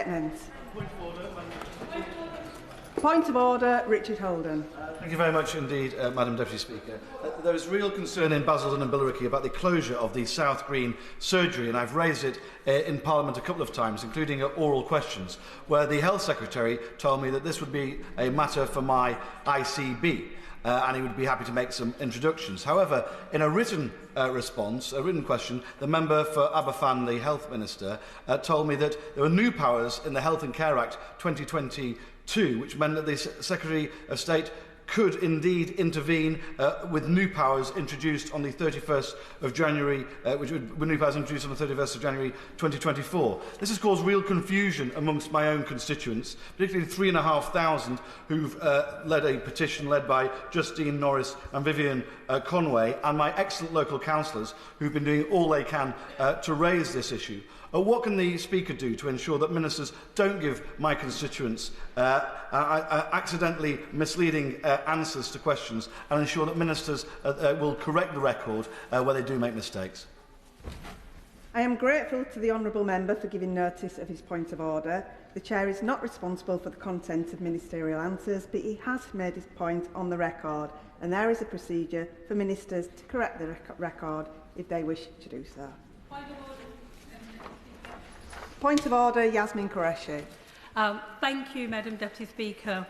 statement. Point of order, Richard Holden. Thank you very much indeed, Madam Deputy Speaker. There is real concern in Basildon and Billericay about the closure of the South Green surgery, and I've raised it in Parliament a couple of times, including oral questions, where the Health Secretary told me that this would be a matter for my ICB. And he would be happy to make some introductions. However, in a written response, a written question, the member for Aberfan, the Health Minister, told me that there were new powers in the Health and Care Act 2022, which meant that the Secretary of State could indeed intervene with new powers introduced on the 31st of January, which would new powers introduced on the 31st of January 2024. This has caused real confusion amongst my own constituents, particularly 3,500 who've led a petition led by Justine Norris and Vivian Conway, and my excellent local councillors who've been doing all they can to raise this issue. What can the Speaker do to ensure that ministers don't give my constituents accidentally misleading answers to questions, and ensure that ministers will correct the record where they do make mistakes? I am grateful to the honourable member for giving notice of his point of order. The Chair is not responsible for the content of ministerial answers, but he has made his point on the record, and there is a procedure for ministers to correct the record if they wish to do so. Point of order, Yasmin Qureshi. Thank you, Madam Deputy Speaker.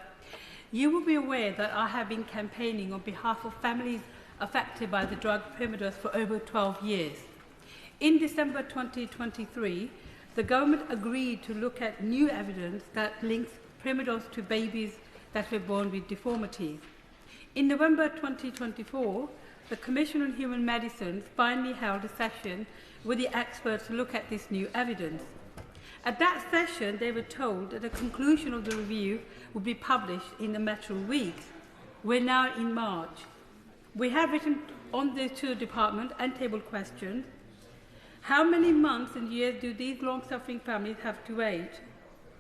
You will be aware that I have been campaigning on behalf of families affected by the drug Primados for over 12 years. In December 2023, the government agreed to look at new evidence that links Primados to babies that were born with deformities. In November 2024, the Commission on Human Medicine finally held a session with the experts to look at this new evidence. At that session, they were told that the conclusion of the review would be published in the matter of weeks. We're now in March. We have written on this to the department and tabled questions. How many months and years do these long-suffering families have to wait?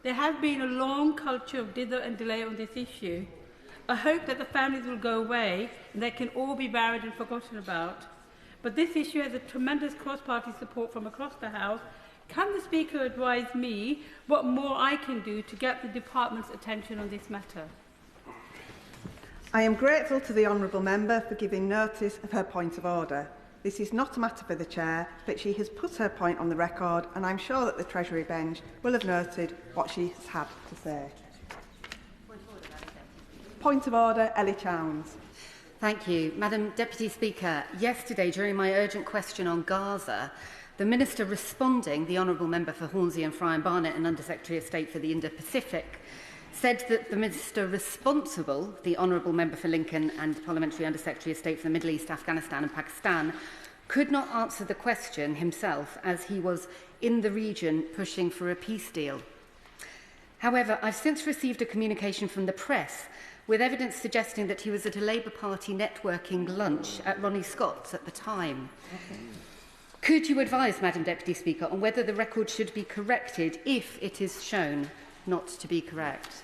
There has been a long culture of dither and delay on this issue. I hope that the families will go away and they can all be buried and forgotten about. But this issue has a tremendous cross-party support from across the House. Can the Speaker advise me what more I can do to get the Department's attention on this matter? I am grateful to the honourable member for giving notice of her point of order. This is not a matter for the Chair, but she has put her point on the record, and I'm sure that the Treasury bench will have noted what she has had to say. Point of order, Ellie Chowns. Thank you. Madam Deputy Speaker, yesterday during my urgent question on Gaza, the Minister responding, the Honourable Member for Hornsey and Fry and Barnet and Under Secretary of State for the Indo-Pacific, said that the Minister responsible, the Honourable Member for Lincoln and Parliamentary Under Secretary of State for the Middle East, Afghanistan and Pakistan, could not answer the question himself as he was in the region pushing for a peace deal. However, I've since received a communication from the press with evidence suggesting that he was at a Labour Party networking lunch at Ronnie Scott's at the time. Could you advise, Madam Deputy Speaker, on whether the record should be corrected if it is shown not to be correct?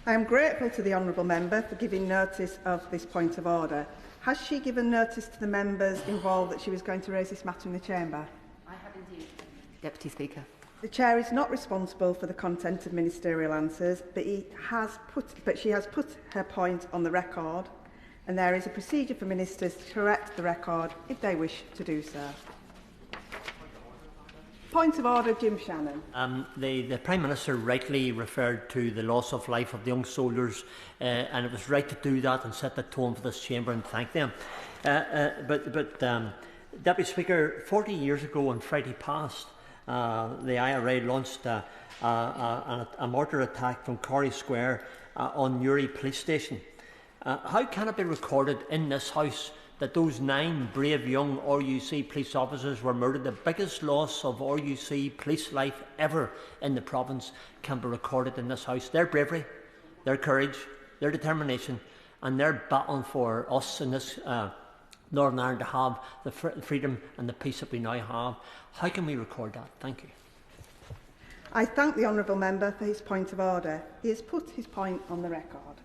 I am grateful to the honourable member for giving notice of this point of order. Has she given notice to the members involved that she was going to raise this matter in the Chamber? I have indeed, Deputy Speaker. The Chair is not responsible for the content of ministerial answers, but she has put her point on the record, and there is a procedure for ministers to correct the record if they wish to do so. Point of order, Jim Shannon. The Prime Minister rightly referred to the loss of life of the young soldiers, and it was right to do that and set the tone for this chamber and thank them. Deputy Speaker, 40 years ago on Friday past, the IRA launched a mortar attack from Corrie Square on Newry Police Station. How can it be recorded in this House that those 9 brave young RUC police officers were murdered? The biggest loss of RUC police life ever in the province can be recorded in this House. Their bravery, their courage, their determination, and their battle for us in this Northern Ireland to have the freedom and the peace that we now have. How can we record that? Thank you. I thank the honourable member for his point of order. He has put his point on the record.